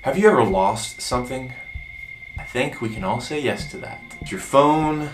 Have you ever lost something? I think we can all say yes to that. It's your phone,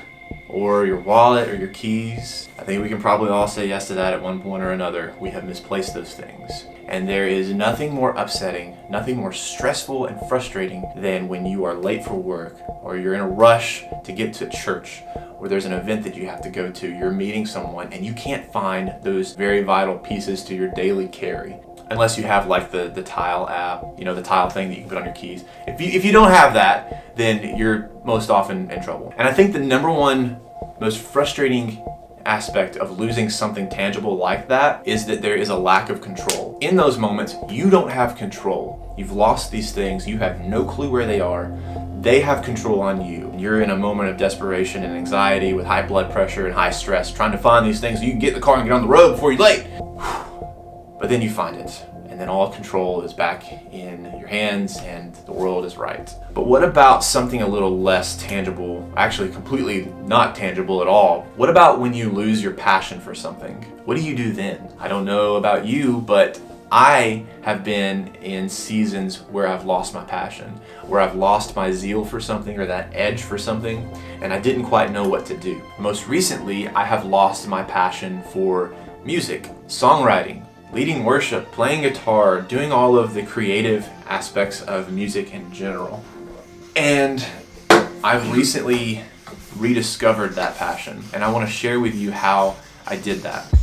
or your wallet, or your keys. I think we can probably all say yes to that at one point or another. We have misplaced those things. And there is nothing more upsetting, nothing more stressful and frustrating than when you are late for work, or you're in a rush to get to church, or there's an event that you have to go to, you're meeting someone, and you can't find those very vital pieces to your daily carry. Unless you have like the Tile app, the Tile thing that you can put on your keys. If you don't have that, then you're most often in trouble. And I think the number one most frustrating aspect of losing something tangible like that is that there is a lack of control. In those moments, you don't have control. You've lost these things, you have no clue where they are. They have control on you. You're in a moment of desperation and anxiety with high blood pressure and high stress, trying to find these things so you can get in the car and get on the road before you're late. But then you find it, and then all control is back in your hands and the world is right. But what about something a little less tangible, actually completely not tangible at all? What about when you lose your passion for something? What do you do then? I don't know about you, but I have been in seasons where I've lost my passion, where I've lost my zeal for something or that edge for something, and I didn't quite know what to do. Most recently, I have lost my passion for music, songwriting, leading worship, playing guitar, doing all of the creative aspects of music in general. And I've recently rediscovered that passion, and I want to share with you how I did that.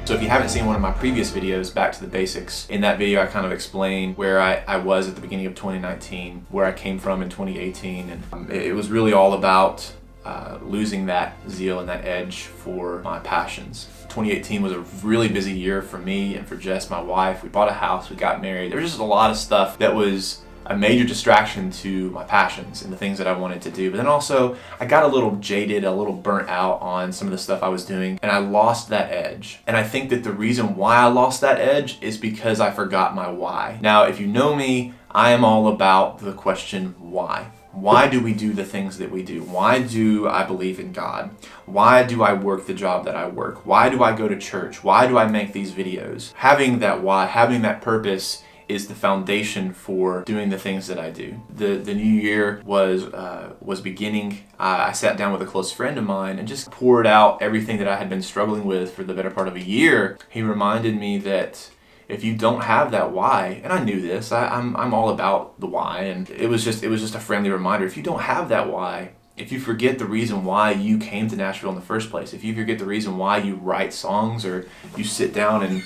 So if you haven't seen one of my previous videos, Back to the Basics, in that video I kind of explained where I was at the beginning of 2019, where I came from in 2018, and it was really all about losing that zeal and that edge for my passions. 2018 was a really busy year for me and for Jess, my wife. We bought a house, we got married. There was just a lot of stuff that was a major distraction to my passions and the things that I wanted to do. But then also, I got a little jaded, a little burnt out on some of the stuff I was doing, and I lost that edge. And I think that the reason why I lost that edge is because I forgot my why. Now, if you know me, I am all about the question why. Why do we do the things that we do? Why do I believe in God? Why do I work the job that I work? Why do I go to church? Why do I make these videos? Having that why, having that purpose is the foundation for doing the things that I do. The new year was beginning. I sat down with a close friend of mine and just poured out everything that I had been struggling with for the better part of a year. He reminded me that if you don't have that why, and I knew this, I'm all about the why, and it was just a friendly reminder. If you don't have that why, if you forget the reason why you came to Nashville in the first place, if you forget the reason why you write songs or you sit down and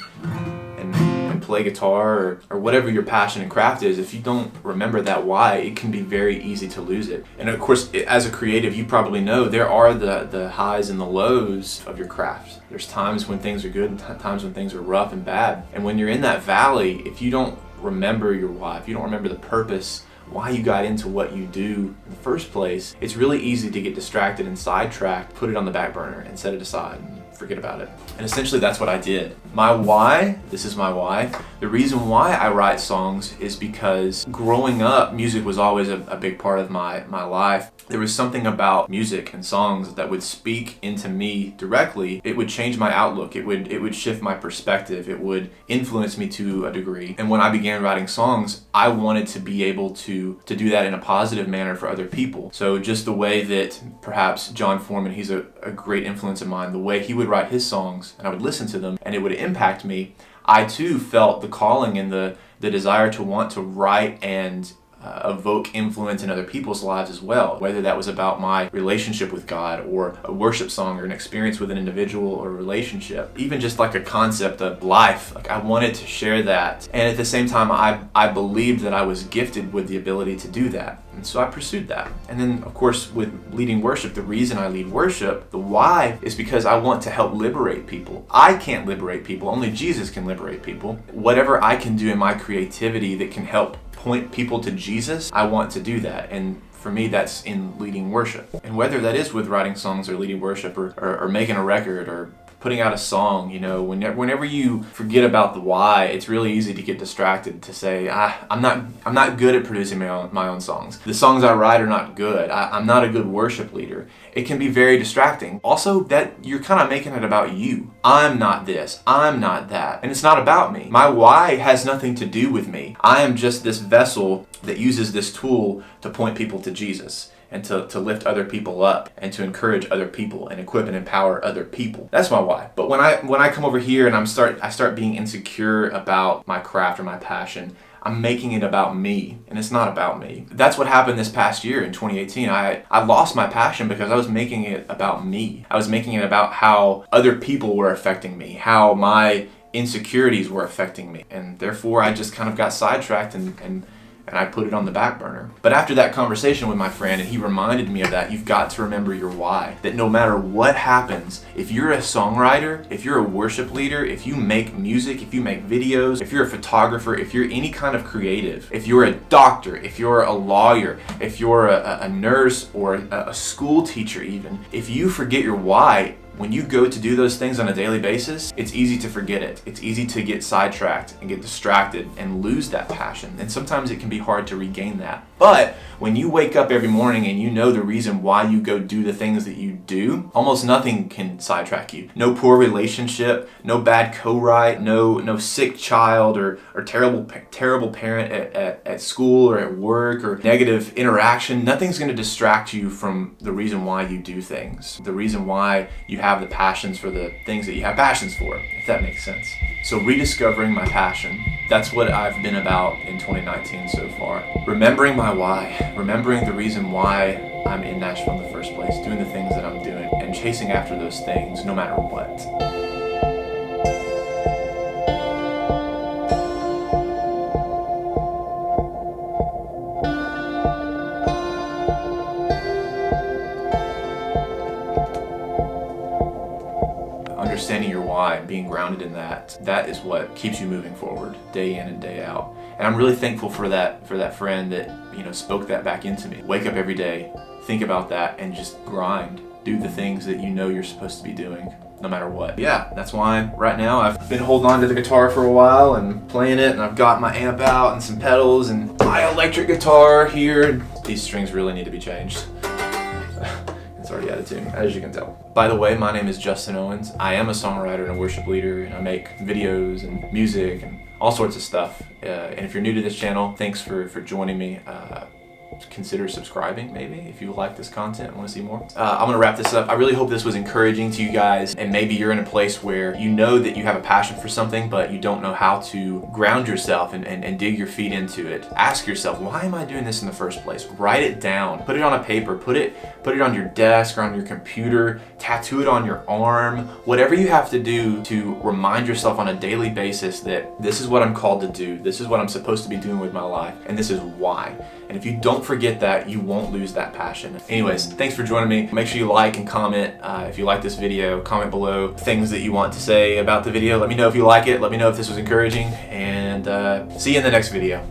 play guitar or whatever your passion and craft is, if you don't remember that why, it can be very easy to lose it. And of course, as a creative, you probably know there are the highs and the lows of your craft. There's times when things are good and times when things are rough and bad. And when you're in that valley, if you don't remember your why, if you don't remember the purpose, why you got into what you do in the first place, it's really easy to get distracted and sidetracked, put it on the back burner and set it aside and forget about it. And essentially that's what I did. My why, this is my why. The reason why I write songs is because growing up, music was always a big part of my life. There was something about music and songs that would speak into me directly. It would change my outlook. It would shift my perspective. It would influence me to a degree. And when I began writing songs, I wanted to be able to do that in a positive manner for other people. So just the way that perhaps John Foreman, he's a great influence of mine, the way he would write his songs and I would listen to them and it would impact me, I too felt the calling and the desire to want to write and evoke influence in other people's lives as well, whether that was about my relationship with God or a worship song or an experience with an individual or a relationship, even just like a concept of life. Like I wanted to share that, and at the same time I believed that I was gifted with the ability to do that, and so I pursued that. And then of course with leading worship, the reason I lead worship, the why, is because I want to help liberate people. I can't liberate people, only Jesus can liberate people. Whatever I can do in my creativity that can help point people to Jesus, I want to do that. And for me, that's in leading worship. And whether that is with writing songs or leading worship or making a record or putting out a song, you know, whenever you forget about the why, it's really easy to get distracted to say, I'm not good at producing my own songs. The songs I write are not good. I'm not a good worship leader. It can be very distracting. Also, that you're kind of making it about you. I'm not this. I'm not that. And it's not about me. My why has nothing to do with me. I am just this vessel that uses this tool to point people to Jesus and to lift other people up and to encourage other people and equip and empower other people. That's my why. But when I come over here and I start being insecure about my craft or my passion, I'm making it about me, and it's not about me. That's what happened this past year in 2018. I lost my passion because I was making it about me. I was making it about how other people were affecting me, how my insecurities were affecting me, and therefore I just kind of got sidetracked and I put it on the back burner. But after that conversation with my friend, and he reminded me of that, you've got to remember your why. That no matter what happens, if you're a songwriter, if you're a worship leader, if you make music, if you make videos, if you're a photographer, if you're any kind of creative, if you're a doctor, if you're a lawyer, if you're a nurse or a school teacher even, if you forget your why, when you go to do those things on a daily basis, it's easy to forget it. It's easy to get sidetracked and get distracted and lose that passion. And sometimes it can be hard to regain that. But when you wake up every morning and you know the reason why you go do the things that you do, almost nothing can sidetrack you. No poor relationship, no bad co-write, no sick child or terrible parent at school or at work or negative interaction. Nothing's going to distract you from the reason why you do things. The reason why you have the passions for the things that you have passions for, if that makes sense. So rediscovering my passion, that's what I've been about in 2019 so far. Remembering my why, remembering the reason why I'm in Nashville in the first place, doing the things that I'm doing, and chasing after those things no matter what. Understanding your why, being grounded in that is what keeps you moving forward day in and day out. And I'm really thankful for that friend that, you know, spoke that back into me. Wake up every day, think about that, and just grind. Do the things that you know you're supposed to be doing, no matter what. Yeah, that's why right now I've been holding on to the guitar for a while and playing it, and I've got my amp out and some pedals and my electric guitar here. These strings really need to be changed. It's already out of tune, as you can tell. By the way, my name is Justin Owens. I am a songwriter and a worship leader, and I make videos and music and all sorts of stuff. And if you're new to this channel, thanks for joining me. Consider subscribing maybe if you like this content and want to see more. I'm gonna wrap this up. I really hope this was encouraging to you guys, and maybe you're in a place where you know that you have a passion for something but you don't know how to ground yourself and dig your feet into it. Ask yourself, why am I doing this in the first place? Write it down, put it on a paper, put it on your desk or on your computer, tattoo it on your arm, whatever you have to do to remind yourself on a daily basis that this is what I'm called to do, this is what I'm supposed to be doing with my life, and this is why. And if you don't forget that, you won't lose that passion. Anyways, thanks for joining me. Make sure you like and comment if you like this video. Comment below things that you want to say about the video. Let me know if you like it. Let me know if this was encouraging. And see you in the next video.